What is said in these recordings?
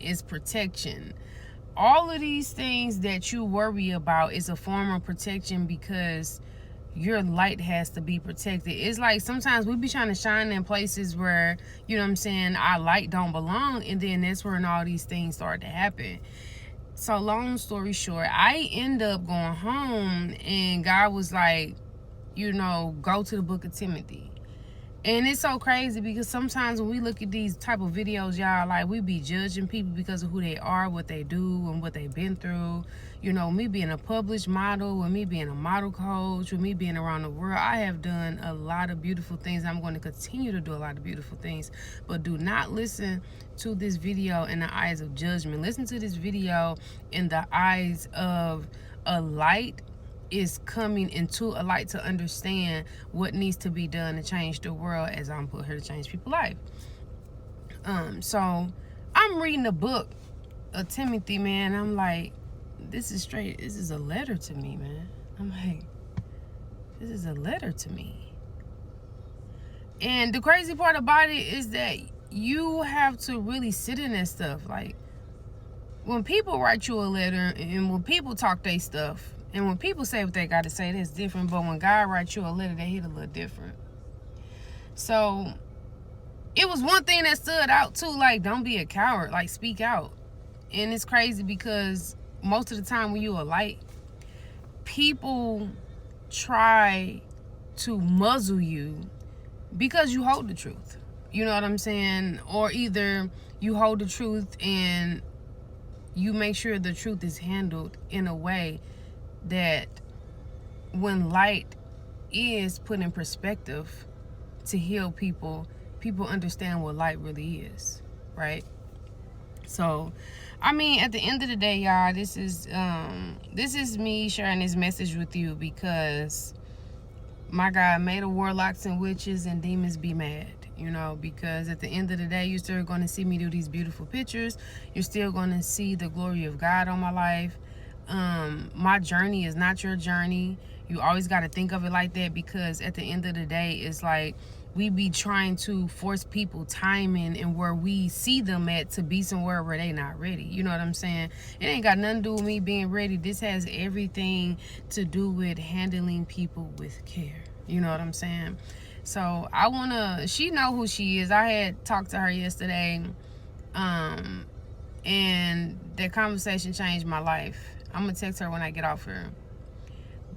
is protection. All of these things that you worry about is a form of protection, because your light has to be protected. It's like sometimes we be trying to shine in places where, you know what I'm saying, our light don't belong, and then that's when all these things start to happen. So long story short, I end up going home, and God was like, you know, go to the book of Timothy. And it's so crazy because sometimes when we look at these type of videos, y'all, like, we be judging people because of who they are, what they do, and what they've been through. You know, me being a published model, with me being a model coach, with me being around the world, I have done a lot of beautiful things. I'm going to continue to do a lot of beautiful things. But do not listen to this video in the eyes of judgment. Listen to this video in the eyes of a light is coming into a light to understand what needs to be done to change the world, as I'm put here to change people's life. So I'm reading the book of Timothy, man. I'm like, this is a letter to me, man. I'm like, this is a letter to me. And the crazy part about it is that you have to really sit in that stuff. Like, when people write you a letter, and when people talk their stuff, and when people say what they got to say, that's different. But when God writes you a letter, they hit a little different. So it was one thing that stood out too, like, don't be a coward, like, speak out. And it's crazy because most of the time when you a light, people try to muzzle you because you hold the truth. You know what I'm saying? Or either you hold the truth and you make sure the truth is handled in a way that when light is put in perspective to heal people, people understand what light really is, right? So, I mean, at the end of the day, y'all, this is me sharing this message with you because my God, may the warlocks and witches and demons be mad, you know, because at the end of the day, you're still going to see me do these beautiful pictures. You're still going to see the glory of God on my life. My journey is not your journey. You always got to think of it like that, because at the end of the day, it's like we be trying to force people timing and where we see them at to be somewhere where they not ready. You know what I'm saying? It ain't got nothing to do with me being ready. This has everything to do with handling people with care. You know what I'm saying? So she know who she is. I had talked to her yesterday, and that conversation changed my life. I'm gonna text her when I get off here.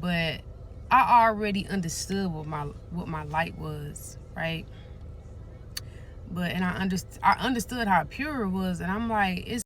But I already understood what my light was, right? But I understood how pure it was, and I'm like, it's